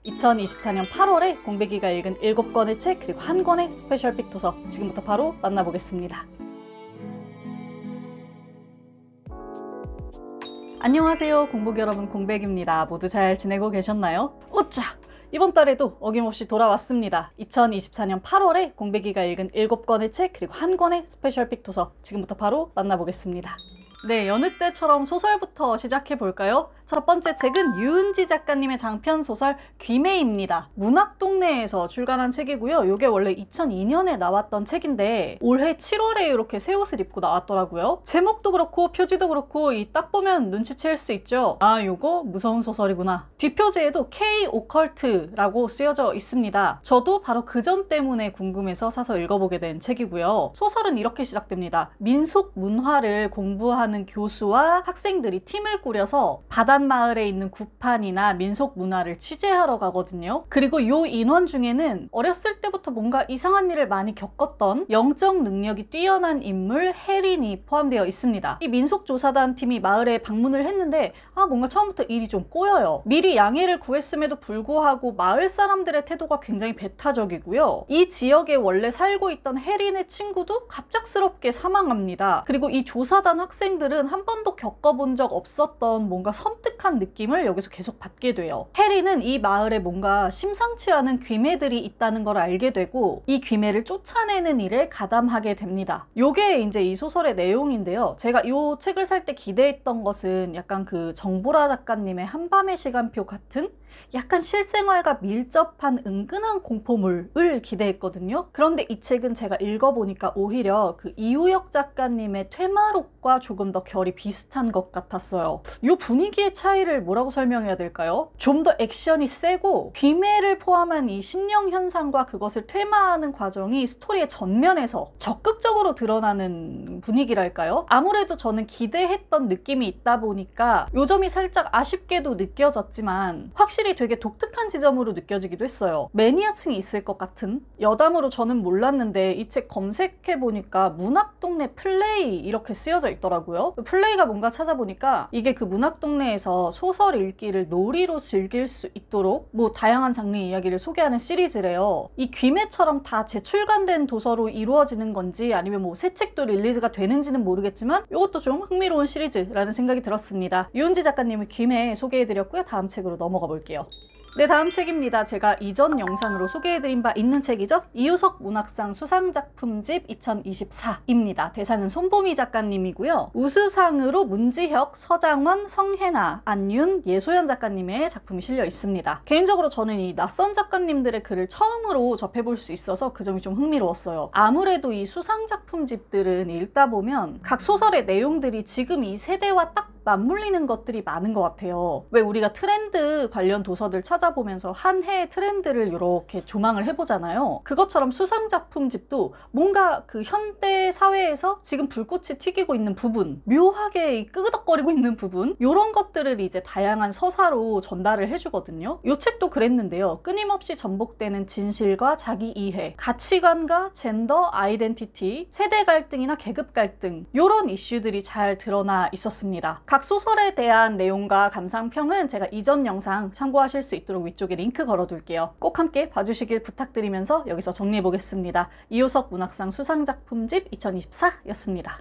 2024년 8월에 공백이가 읽은 7권의 책 그리고 1권의 스페셜픽 도서 지금부터 바로 만나보겠습니다. 안녕하세요, 공복 여러분, 공백입니다. 모두 잘 지내고 계셨나요? 오짜! 이번 달에도 어김없이 돌아왔습니다. 2024년 8월에 공백이가 읽은 7권의 책 그리고 1권의 스페셜픽 도서 지금부터 바로 만나보겠습니다. 네, 여느 때처럼 소설부터 시작해볼까요? 첫 번째 책은 유은지 작가님의 장편 소설 귀매입니다. 문학동네에서 출간한 책이고요. 이게 원래 2002년에 나왔던 책인데 올해 7월에 이렇게 새 옷을 입고 나왔더라고요. 제목도 그렇고 표지도 그렇고 딱 보면 눈치챌 수 있죠. 아, 요거 무서운 소설이구나. 뒷표지에도 K 오컬트라고 쓰여져 있습니다. 저도 바로 그 점 때문에 궁금해서 사서 읽어보게 된 책이고요. 소설은 이렇게 시작됩니다. 민속 문화를 공부하는 교수와 학생들이 팀을 꾸려서 바닷마을에 있는 구판이나 민속 문화를 취재하러 가거든요. 그리고 요 인원 중에는 어렸을 때부터 뭔가 이상한 일을 많이 겪었던 영적 능력이 뛰어난 인물 혜린이 포함되어 있습니다. 이 민속조사단 팀이 마을에 방문을 했는데 뭔가 처음부터 일이 좀 꼬여요. 미리 양해를 구했음에도 불구하고 마을 사람들의 태도가 굉장히 배타적이고요. 이 지역에 원래 살고 있던 혜린의 친구도 갑작스럽게 사망합니다. 그리고 이 조사단 학생들은 한 번도 겪어본 적 없었던 뭔가 섬뜩한 느낌을 여기서 계속 받게 돼요. 혜린은 이 마을에 뭔가 심상치 않은 귀매들이 있다는 걸 알게 되고 이 귀매를 쫓아내는 일에 가담하게 됩니다. 요게 이제 이 소설의 내용인데요. 제가 이 책을 살 때 기대했던 것은 약간 그 정보라 작가님의 한밤의 시간표 같은 약간 실생활과 밀접한 은근한 공포물을 기대했거든요. 그런데 이 책은 제가 읽어보니까 오히려 그 이우혁 작가님의 퇴마록과 조금 더 결이 비슷한 것 같았어요. 이 분위기의 차이를 뭐라고 설명해야 될까요? 좀 더 액션이 세고 귀매를 포함한 이 심령 현상과 그것을 퇴마하는 과정이 스토리의 전면에서 적극적으로 드러나는 분위기랄까요? 아무래도 저는 기대했던 느낌이 있다 보니까 요 점이 살짝 아쉽게도 느껴졌지만 확실히 되게 독특한 지점으로 느껴지기도 했어요. 매니아층이 있을 것 같은? 여담으로 저는 몰랐는데 이 책 검색해보니까 문학동네 플레이 이렇게 쓰여져 있더라고요. 플레이가 뭔가 찾아보니까 이게 그 문학동네에서 소설 읽기를 놀이로 즐길 수 있도록 뭐 다양한 장르의 이야기를 소개하는 시리즈래요. 이 귀매처럼 다 재출간된 도서로 이루어지는 건지 아니면 뭐 새 책도 릴리즈가 되는지는 모르겠지만 이것도 좀 흥미로운 시리즈라는 생각이 들었습니다. 유은지 작가님의 귀매 소개해드렸고요. 다음 책으로 넘어가 볼게요. 네, 다음 책입니다. 제가 이전 영상으로 소개해드린 바 있는 책이죠. 이효석 문학상 수상작품집 2024입니다. 대상은 손보미 작가님이고요. 우수상으로 문지혁, 서장원, 성혜나, 안윤, 예소연 작가님의 작품이 실려 있습니다. 개인적으로 저는 이 낯선 작가님들의 글을 처음으로 접해볼 수 있어서 그 점이 좀 흥미로웠어요. 아무래도 이 수상작품집들은 읽다 보면 각 소설의 내용들이 지금 이 세대와 딱 맞물리는 것들이 많은 것 같아요. 왜 우리가 트렌드 관련 도서들 찾아보면서 한 해의 트렌드를 이렇게 조망을 해보잖아요. 그것처럼 수상작품집도 뭔가 그 현대 사회에서 지금 불꽃이 튀기고 있는 부분, 묘하게 끄덕거리고 있는 부분, 이런 것들을 이제 다양한 서사로 전달을 해주거든요. 이 책도 그랬는데요. 끊임없이 전복되는 진실과 자기 이해, 가치관과 젠더, 아이덴티티, 세대 갈등이나 계급 갈등, 이런 이슈들이 잘 드러나 있었습니다. 각 소설에 대한 내용과 감상평은 제가 이전 영상 참고하실 수 있도록 위쪽에 링크 걸어둘게요. 꼭 함께 봐주시길 부탁드리면서 여기서 정리해보겠습니다. 이효석 문학상 수상작품집 2024였습니다.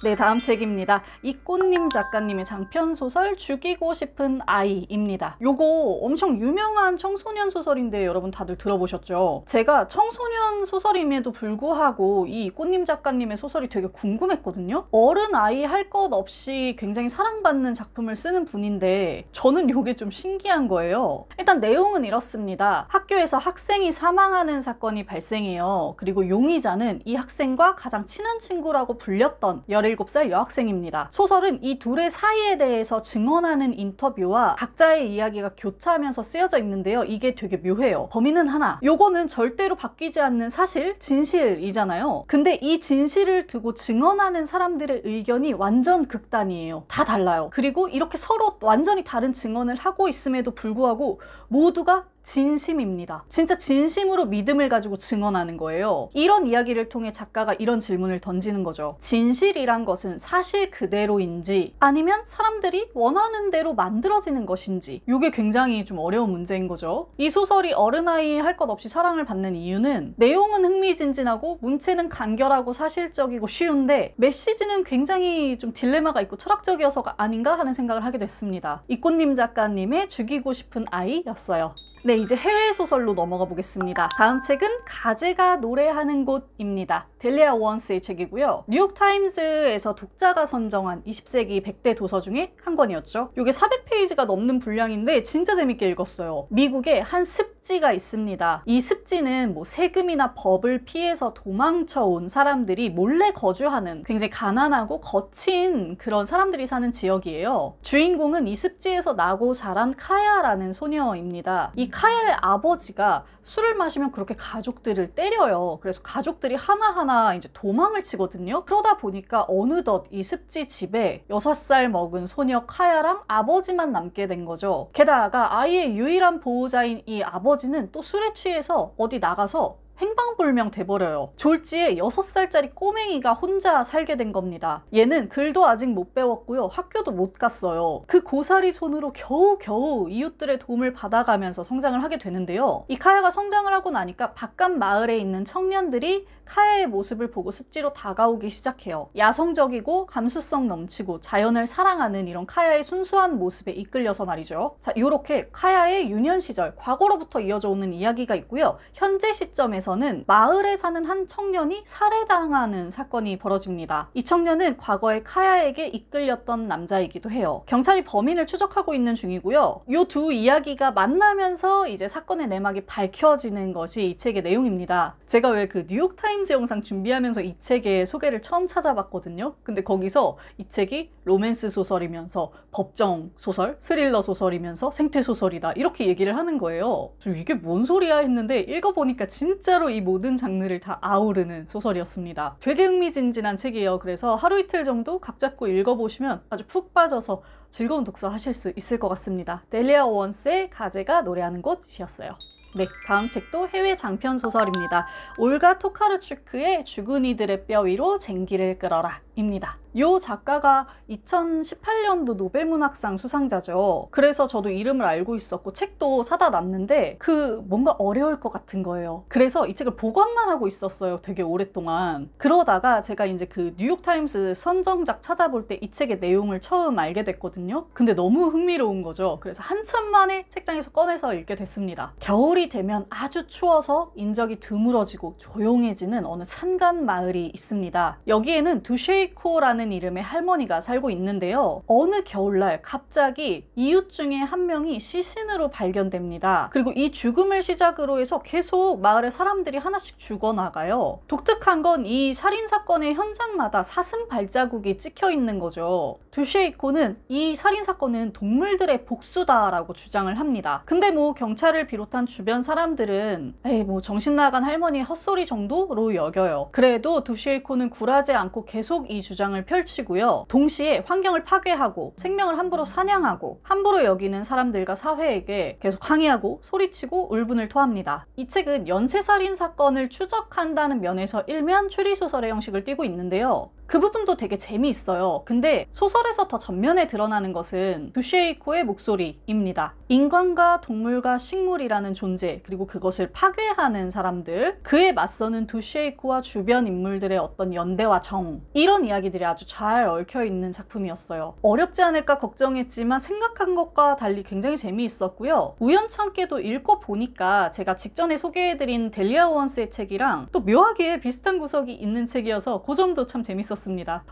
네, 다음 책입니다. 이꽃님 작가님의 장편소설 죽이고 싶은 아이입니다. 요거 엄청 유명한 청소년 소설인데 여러분 다들 들어보셨죠? 제가 청소년 소설임에도 불구하고 이 이꽃님 작가님의 소설이 되게 궁금했거든요. 어른 아이 할 것 없이 굉장히 사랑받는 작품을 쓰는 분인데 저는 요게 좀 신기한 거예요. 일단 내용은 이렇습니다. 학교에서 학생이 사망하는 사건이 발생해요. 그리고 용의자는 이 학생과 가장 친한 친구라고 불렸던 17살 여학생입니다. 소설은 이 둘의 사이에 대해서 증언하는 인터뷰와 각자의 이야기가 교차하면서 쓰여져 있는데요. 이게 되게 묘해요. 범인은 하나. 요거는 절대로 바뀌지 않는 사실, 진실이잖아요. 근데 이 진실을 두고 증언하는 사람들의 의견이 완전 극단이에요. 다 달라요. 그리고 이렇게 서로 완전히 다른 증언을 하고 있음에도 불구하고 모두가 진심입니다. 진짜 진심으로 믿음을 가지고 증언하는 거예요. 이런 이야기를 통해 작가가 이런 질문을 던지는 거죠. 진실이란 것은 사실 그대로인지 아니면 사람들이 원하는 대로 만들어지는 것인지, 이게 굉장히 좀 어려운 문제인 거죠. 이 소설이 어른아이 할 것 없이 사랑을 받는 이유는 내용은 흥미진진하고 문체는 간결하고 사실적이고 쉬운데 메시지는 굉장히 좀 딜레마가 있고 철학적이어서가 아닌가 하는 생각을 하게 됐습니다. 이꽃님 작가님의 죽이고 싶은 아이였어요. 네, 이제 해외 소설로 넘어가 보겠습니다. 다음 책은 가제가 노래하는 곳입니다. 델리아 오원스의 책이고요. 뉴욕타임즈에서 독자가 선정한 20세기 100대 도서 중에 한 권이었죠. 이게 400페이지가 넘는 분량인데 진짜 재밌게 읽었어요. 미국에 한 습지가 있습니다. 이 습지는 뭐 세금이나 법을 피해서 도망쳐온 사람들이 몰래 거주하는 굉장히 가난하고 거친 그런 사람들이 사는 지역이에요. 주인공은 이 습지에서 나고 자란 카야라는 소녀입니다. 이 카야의 아버지가 술을 마시면 그렇게 가족들을 때려요. 그래서 가족들이 하나하나 이제 도망을 치거든요. 그러다 보니까 어느덧 이 습지 집에 6살 먹은 소녀 카야랑 아버지만 남게 된 거죠. 게다가 아이의 유일한 보호자인 이 아버지는 또 술에 취해서 어디 나가서 행방불명 돼버려요. 졸지에 6살짜리 꼬맹이가 혼자 살게 된 겁니다. 얘는 글도 아직 못 배웠고요. 학교도 못 갔어요. 그 고사리 손으로 겨우겨우 이웃들의 도움을 받아가면서 성장을 하게 되는데요. 이 카야가 성장을 하고 나니까 바깥 마을에 있는 청년들이 카야의 모습을 보고 습지로 다가오기 시작해요. 야성적이고 감수성 넘치고 자연을 사랑하는 이런 카야의 순수한 모습에 이끌려서 말이죠. 자, 요렇게 카야의 유년 시절, 과거로부터 이어져 오는 이야기가 있고요. 현재 시점에서는 마을에 사는 한 청년이 살해당하는 사건이 벌어집니다. 이 청년은 과거에 카야에게 이끌렸던 남자이기도 해요. 경찰이 범인을 추적하고 있는 중이고요. 요 두 이야기가 만나면서 이제 사건의 내막이 밝혀지는 것이 이 책의 내용입니다. 제가 왜 그 뉴욕타임즈 영상 준비하면서 이 책의 소개를 처음 찾아봤거든요. 근데 거기서 이 책이 로맨스 소설이면서 법정 소설, 스릴러 소설이면서 생태 소설이다 이렇게 얘기를 하는 거예요. 이게 뭔 소리야 했는데 읽어보니까 진짜로 이 모든 장르를 다 아우르는 소설이었습니다. 되게 흥미진진한 책이에요. 그래서 하루 이틀 정도 각 잡고 읽어보시면 아주 푹 빠져서 즐거운 독서 하실 수 있을 것 같습니다. 델리아 오원스의 가제가 노래하는 곳이었어요. 네, 다음 책도 해외 장편 소설입니다. 올가 토카르추크의 죽은 이들의 뼈 위로 쟁기를 끌어라 입니다. 이 작가가 2018년도 노벨문학상 수상자죠. 그래서 저도 이름을 알고 있었고 책도 사다 놨는데 뭔가 어려울 것 같은 거예요. 그래서 이 책을 보관만 하고 있었어요. 되게 오랫동안. 그러다가 제가 이제 그 뉴욕타임스 선정작 찾아볼 때 이 책의 내용을 처음 알게 됐거든요. 근데 너무 흥미로운 거죠. 그래서 한참 만에 책장에서 꺼내서 읽게 됐습니다. 겨울이 되면 아주 추워서 인적이 드물어지고 조용해지는 어느 산간 마을이 있습니다. 여기에는 두쉐이코라는 이름의 할머니가 살고 있는데요. 어느 겨울날 갑자기 이웃 중에 한 명이 시신으로 발견됩니다. 그리고 이 죽음을 시작으로 해서 계속 마을의 사람들이 하나씩 죽어나가요. 독특한 건 이 살인사건의 현장마다 사슴 발자국이 찍혀 있는 거죠. 두쉐이코는 이 살인사건은 동물들의 복수다라고 주장을 합니다. 근데 뭐 경찰을 비롯한 주변 사람들은 뭐 정신 나간 할머니의 헛소리 정도로 여겨요. 그래도 두쉐이코는 굴하지 않고 계속 이 주장을 펼치고요. 동시에 환경을 파괴하고 생명을 함부로 사냥하고 함부로 여기는 사람들과 사회에게 계속 항의하고 소리치고 울분을 토합니다. 이 책은 연쇄살인 사건을 추적한다는 면에서 일면 추리소설의 형식을 띠고 있는데요. 그 부분도 되게 재미있어요. 근데 소설에서 더 전면에 드러나는 것은 두쉐이코의 목소리입니다. 인간과 동물과 식물이라는 존재, 그리고 그것을 파괴하는 사람들, 그에 맞서는 두쉐이코와 주변 인물들의 어떤 연대와 정, 이런 이야기들이 아주 잘 얽혀있는 작품이었어요. 어렵지 않을까 걱정했지만 생각한 것과 달리 굉장히 재미있었고요. 우연찮게도 읽고 보니까 제가 직전에 소개해드린 델리아 오원스의 책이랑 또 묘하게 비슷한 구석이 있는 책이어서 그 점도 참 재밌었어요.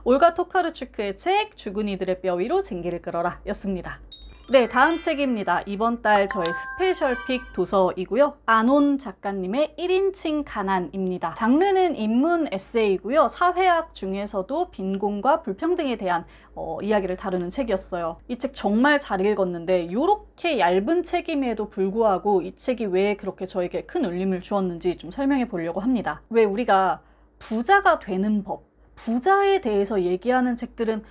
올가 토카르추크의 책 죽은 이들의 뼈 위로 쟁기를 끌어라 였습니다. 네, 다음 책입니다. 이번 달 저의 스페셜픽 도서이고요. 안온 작가님의 1인칭 가난입니다. 장르는 인문 에세이고요. 사회학 중에서도 빈곤과 불평등에 대한 이야기를 다루는 책이었어요. 이 책 정말 잘 읽었는데 이렇게 얇은 책임에도 불구하고 이 책이 왜 그렇게 저에게 큰 울림을 주었는지 좀 설명해 보려고 합니다. 왜 우리가 부자가 되는 법, 부자에 대해서 얘기하는 책들은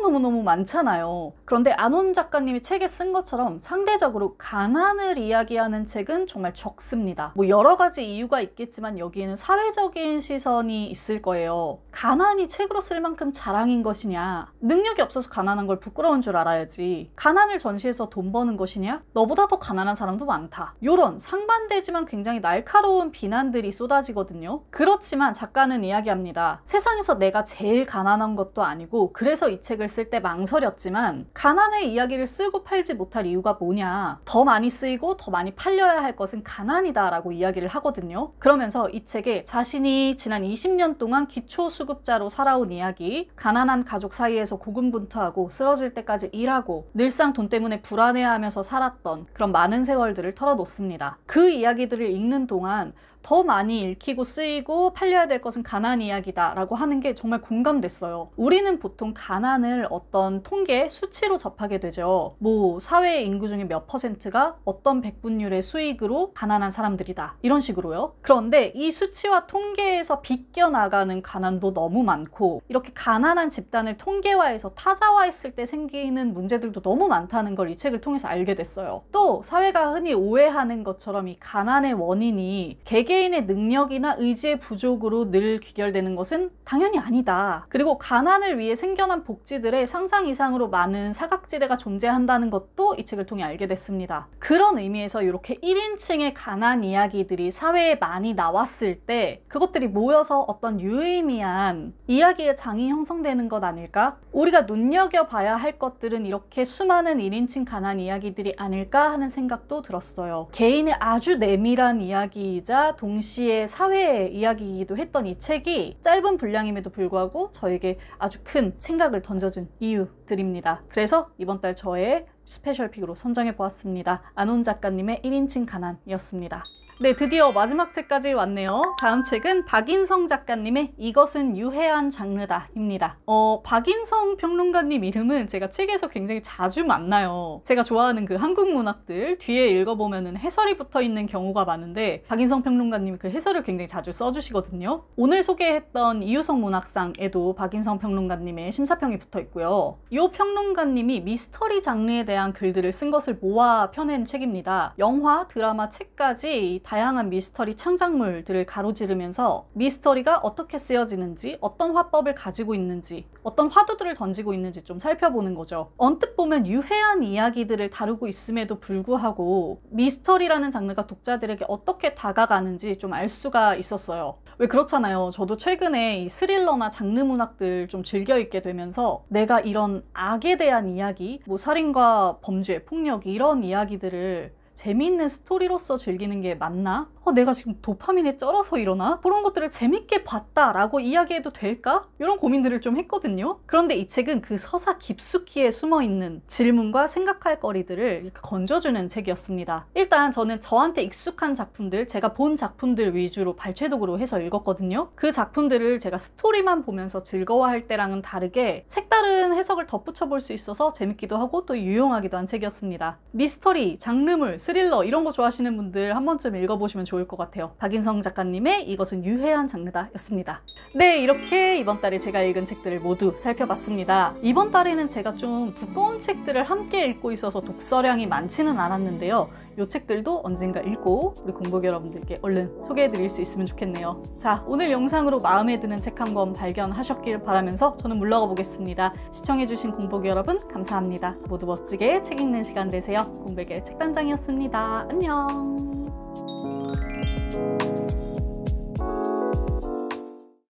너무너무너무 많잖아요. 그런데 안온 작가님이 책에 쓴 것처럼 상대적으로 가난을 이야기하는 책은 정말 적습니다. 뭐 여러 가지 이유가 있겠지만 여기에는 사회적인 시선이 있을 거예요. 가난이 책으로 쓸 만큼 자랑인 것이냐? 능력이 없어서 가난한 걸 부끄러운 줄 알아야지. 가난을 전시해서 돈 버는 것이냐? 너보다 더 가난한 사람도 많다. 요런 상반되지만 굉장히 날카로운 비난들이 쏟아지거든요. 그렇지만 작가는 이야기합니다. 세상에서 내가 제일 가난한 것도 아니고 그래서 이 책을 쓸 때 망설였지만 가난의 이야기를 쓰고 팔지 못할 이유가 뭐냐? 더 많이 쓰이고 더 많이 팔려야 할 것은 가난이다 라고 이야기를 하거든요. 그러면서 이 책에 자신이 지난 20년 동안 기초수급자로 살아온 이야기, 가난한 가족 사이에서 고군분투하고 쓰러질 때까지 일하고 늘상 돈 때문에 불안해하면서 살았던 그런 많은 세월들을 털어놓습니다. 그 이야기들을 읽는 동안 더 많이 읽히고 쓰이고 팔려야 될 것은 가난 이야기다 라고 하는 게 정말 공감됐어요. 우리는 보통 가난을 어떤 통계, 수치로 접하게 되죠. 뭐 사회의 인구 중에 몇 %가 어떤 백분율의 수익으로 가난한 사람들이다 이런 식으로요. 그런데 이 수치와 통계에서 비껴나가는 가난도 너무 많고 이렇게 가난한 집단을 통계화해서 타자화했을 때 생기는 문제들도 너무 많다는 걸 이 책을 통해서 알게 됐어요. 또 사회가 흔히 오해하는 것처럼 이 가난의 원인이 개개인의 능력이나 의지의 부족으로 늘 귀결되는 것은 당연히 아니다. 그리고 가난을 위해 생겨난 복지들의 상상 이상으로 많은 사각지대가 존재한다는 것도 이 책을 통해 알게 됐습니다. 그런 의미에서 이렇게 1인칭의 가난 이야기들이 사회에 많이 나왔을 때 그것들이 모여서 어떤 유의미한 이야기의 장이 형성되는 것 아닐까? 우리가 눈여겨봐야 할 것들은 이렇게 수많은 1인칭 가난 이야기들이 아닐까 하는 생각도 들었어요. 개인의 아주 내밀한 이야기이자 동시에 사회의 이야기이기도 했던 이 책이 짧은 분량임에도 불구하고 저에게 아주 큰 생각을 던져준 이유들입니다. 그래서 이번 달 저의 스페셜픽으로 선정해 보았습니다. 안온 작가님의 1인칭 가난이었습니다. 네, 드디어 마지막 책까지 왔네요. 다음 책은 박인성 작가님의 이것은 유해한 장르다 입니다. 박인성 평론가님 이름은 제가 책에서 굉장히 자주 만나요. 제가 좋아하는 그 한국 문학들 뒤에 읽어보면 해설이 붙어 있는 경우가 많은데 박인성 평론가님이 그 해설을 굉장히 자주 써주시거든요. 오늘 소개했던 이유석 문학상에도 박인성 평론가님의 심사평이 붙어 있고요. 이 평론가님이 미스터리 장르에 대한 글들을 쓴 것을 모아 펴낸 책입니다. 영화, 드라마, 책까지 다양한 미스터리 창작물들을 가로지르면서 미스터리가 어떻게 쓰여지는지, 어떤 화법을 가지고 있는지, 어떤 화두들을 던지고 있는지 좀 살펴보는 거죠. 언뜻 보면 유해한 이야기들을 다루고 있음에도 불구하고 미스터리라는 장르가 독자들에게 어떻게 다가가는지 좀 알 수가 있었어요. 왜 그렇잖아요. 저도 최근에 이 스릴러나 장르 문학들 좀 즐겨 읽게 되면서 내가 이런 악에 대한 이야기, 뭐 살인과 범죄, 폭력 이런 이야기들을 재미있는 스토리로서 즐기는 게 맞나? 내가 지금 도파민에 쩔어서 이러나? 그런 것들을 재밌게 봤다라고 이야기해도 될까? 이런 고민들을 좀 했거든요. 그런데 이 책은 그 서사 깊숙이에 숨어있는 질문과 생각할 거리들을 이렇게 건져주는 책이었습니다. 일단 저는 저한테 익숙한 작품들, 제가 본 작품들 위주로 발췌독으로 해서 읽었거든요. 그 작품들을 제가 스토리만 보면서 즐거워할 때랑은 다르게 색다른 해석을 덧붙여 볼 수 있어서 재밌기도 하고 또 유용하기도 한 책이었습니다. 미스터리, 장르물, 스릴러 이런 거 좋아하시는 분들 한 번쯤 읽어보시면 좋을 것 같아요. 박인성 작가님의 이것은 유해한 장르다 였습니다. 네, 이렇게 이번 달에 제가 읽은 책들을 모두 살펴봤습니다. 이번 달에는 제가 좀 두꺼운 책들을 함께 읽고 있어서 독서량이 많지는 않았는데요. 이 책들도 언젠가 읽고 우리 공복 여러분들께 얼른 소개해드릴 수 있으면 좋겠네요. 자, 오늘 영상으로 마음에 드는 책 한 권 발견하셨길 바라면서 저는 물러가 보겠습니다. 시청해주신 공복 여러분 감사합니다. 모두 멋지게 책 읽는 시간 되세요. 공백의 책단장이었습니다. 안녕.